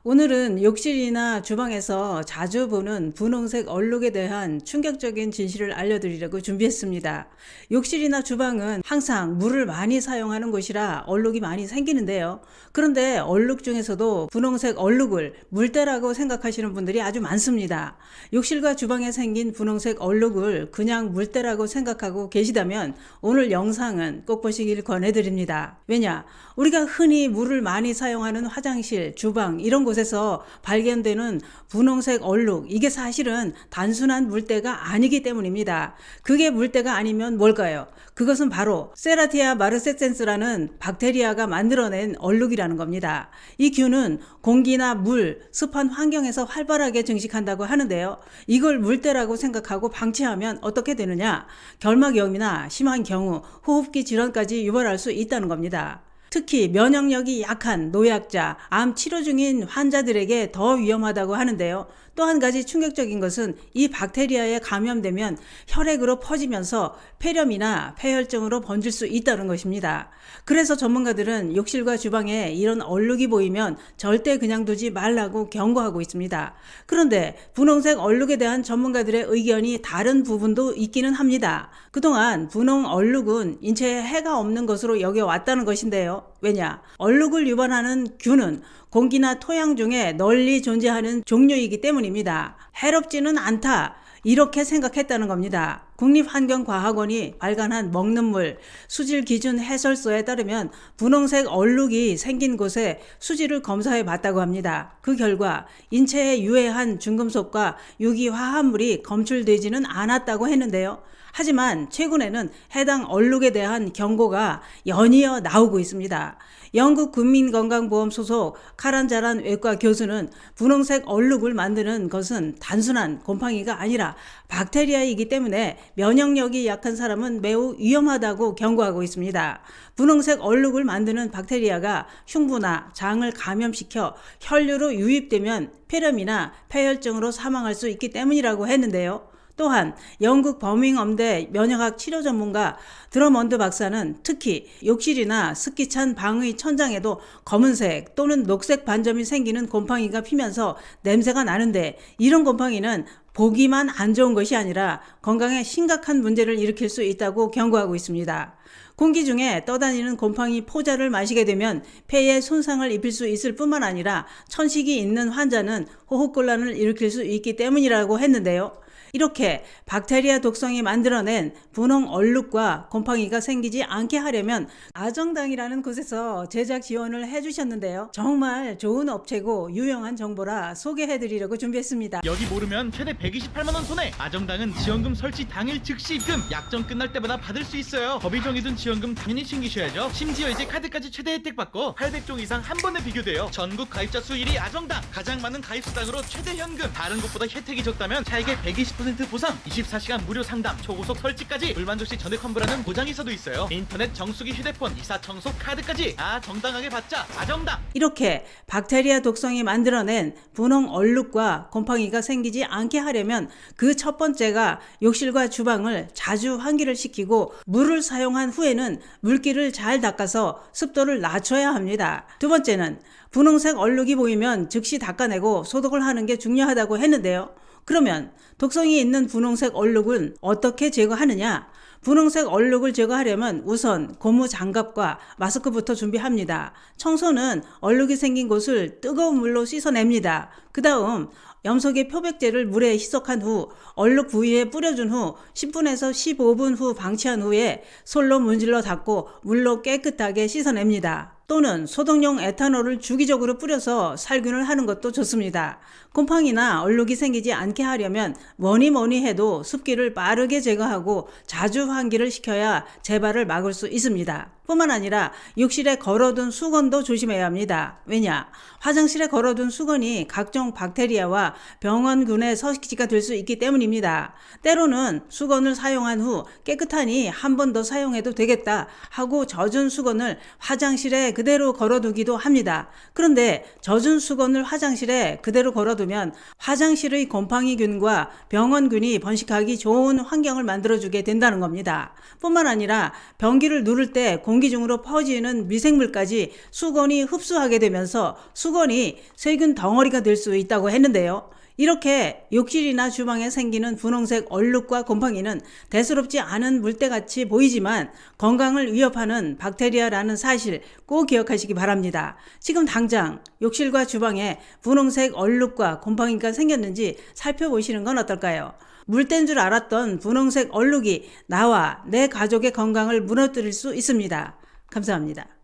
오늘은 욕실이나 주방에서 자주 보는 분홍색 얼룩에 대한 충격적인 진실을 알려드리려고 준비했습니다. 욕실이나 주방은 항상 물을 많이 사용하는 곳이라 얼룩이 많이 생기는데요. 그런데 얼룩 중에서도 분홍색 얼룩을 물때라고 생각하시는 분들이 아주 많습니다. 욕실과 주방에 생긴 분홍색 얼룩을 그냥 물때라고 생각하고 계시다면 오늘 영상은 꼭 보시길 권해드립니다. 왜냐? 우리가 흔히 물을 많이 사용하는 화장실, 주방 이런 곳에서 발견되는 분홍색 얼룩, 이게 사실은 단순한 물때가 아니기 때문입니다. 그게 물때가 아니면 뭘까요? 그것은 바로 세라티아 마르세센스라는 박테리아가 만들어낸 얼룩이라는 겁니다. 이 균은 공기나 물, 습한 환경에서 활발하게 증식한다고 하는데요. 이걸 물때라고 생각하고 방치하면 어떻게 되느냐? 결막염이나 심한 경우 호흡기 질환까지 유발할 수 있다는 겁니다. 특히 면역력이 약한 노약자, 암 치료 중인 환자들에게 더 위험하다고 하는데요. 또 한 가지 충격적인 것은 이 박테리아에 감염되면 혈액으로 퍼지면서 폐렴이나 폐혈증으로 번질 수 있다는 것입니다. 그래서 전문가들은 욕실과 주방에 이런 얼룩이 보이면 절대 그냥 두지 말라고 경고하고 있습니다. 그런데 분홍색 얼룩에 대한 전문가들의 의견이 다른 부분도 있기는 합니다. 그동안 분홍 얼룩은 인체에 해가 없는 것으로 여겨왔다는 것인데요. 왜냐? 얼룩을 유발하는 균은 공기나 토양 중에 널리 존재하는 종류이기 때문입니다. 해롭지는 않다, 이렇게 생각했다는 겁니다. 국립환경과학원이 발간한 먹는 물 수질 기준 해설서에 따르면 분홍색 얼룩이 생긴 곳에 수질을 검사해 봤다고 합니다. 그 결과 인체에 유해한 중금속과 유기화합물이 검출되지는 않았다고 했는데요. 하지만 최근에는 해당 얼룩에 대한 경고가 연이어 나오고 있습니다. 영국 국민건강보험 소속 카란자란 외과 교수는 분홍색 얼룩을 만드는 것은 단순한 곰팡이가 아니라 박테리아이기 때문에 면역력이 약한 사람은 매우 위험하다고 경고하고 있습니다. 분홍색 얼룩을 만드는 박테리아가 흉부나 장을 감염시켜 혈류로 유입되면 폐렴이나 폐혈증으로 사망할 수 있기 때문이라고 했는데요. 또한 영국 버밍엄대 면역학 치료 전문가 드러먼드 박사는 특히 욕실이나 습기 찬 방의 천장에도 검은색 또는 녹색 반점이 생기는 곰팡이가 피면서 냄새가 나는데, 이런 곰팡이는 보기만 안 좋은 것이 아니라 건강에 심각한 문제를 일으킬 수 있다고 경고하고 있습니다. 공기 중에 떠다니는 곰팡이 포자를 마시게 되면 폐에 손상을 입힐 수 있을 뿐만 아니라 천식이 있는 환자는 호흡곤란을 일으킬 수 있기 때문이라고 했는데요. 이렇게 박테리아 독성이 만들어낸 분홍 얼룩과 곰팡이가 생기지 않게 하려면 아정당이라는 곳에서 제작 지원을 해주셨는데요. 정말 좋은 업체고 유용한 정보라 소개해드리려고 준비했습니다. 여기 모르면 최대 128만원 손해. 아정당은 지원금 설치 당일 즉시 입금, 약정 끝날 때마다 받을 수 있어요. 법이 정해둔 지원금 당연히 챙기셔야죠. 심지어 이제 카드까지 최대 혜택 받고 800종 이상 한 번에 비교돼요. 전국 가입자 수 1위 아정당, 가장 많은 가입 수당으로 최대 현금, 다른 곳보다 혜택이 적다면 차액의 120% 보상, 24시간 무료 상담, 초고속 설치까지, 불만족시 전액 환불하는 보장이사도 있어요. 인터넷 정수기, 휴대폰, 이사 청소 카드까지 정당하게 받자. 아정당. 이렇게 박테리아 독성이 만들어낸 분홍 얼룩과 곰팡이가 생기지 않게 하려면 그 첫 번째가 욕실과 주방을 자주 환기를 시키고 물을 사용한 후에는 물기를 잘 닦아서 습도를 낮춰야 합니다. 두 번째는 분홍색 얼룩이 보이면 즉시 닦아내고 소독을 하는 게 중요하다고 했는데요. 그러면 독성이 있는 분홍색 얼룩은 어떻게 제거하느냐? 분홍색 얼룩을 제거하려면 우선 고무 장갑과 마스크부터 준비합니다. 청소는 얼룩이 생긴 곳을 뜨거운 물로 씻어냅니다. 그 다음 염소계 표백제를 물에 희석한 후 얼룩 부위에 뿌려준 후 10분에서 15분 후 방치한 후에 솔로 문질러 닦고 물로 깨끗하게 씻어냅니다. 또는 소독용 에탄올을 주기적으로 뿌려서 살균을 하는 것도 좋습니다. 곰팡이나 얼룩이 생기지 않게 하려면 뭐니 해도 습기를 빠르게 제거하고 자주 환기를 시켜야 재발을 막을 수 있습니다. 뿐만 아니라 욕실에 걸어둔 수건도 조심해야 합니다. 왜냐? 화장실에 걸어둔 수건이 각종 박테리아와 병원균의 서식지가 될 수 있기 때문입니다. 때로는 수건을 사용한 후 깨끗하니 한 번 더 사용해도 되겠다 하고 젖은 수건을 화장실에 그대로 걸어두기도 합니다. 그런데 젖은 수건을 화장실에 그대로 걸어두면 화장실의 곰팡이균과 병원균이 번식하기 좋은 환경을 만들어주게 된다는 겁니다. 뿐만 아니라 변기를 누를 때 공기 중으로 퍼지는 미생물까지 수건이 흡수하게 되면서 수건이 세균 덩어리가 될 수 있다고 했는데요. 이렇게 욕실이나 주방에 생기는 분홍색 얼룩과 곰팡이는 대수롭지 않은 물때같이 보이지만 건강을 위협하는 박테리아라는 사실 꼭 기억하시기 바랍니다. 지금 당장 욕실과 주방에 분홍색 얼룩과 곰팡이가 생겼는지 살펴보시는 건 어떨까요? 물때인 줄 알았던 분홍색 얼룩이 나와 내 가족의 건강을 무너뜨릴 수 있습니다. 감사합니다.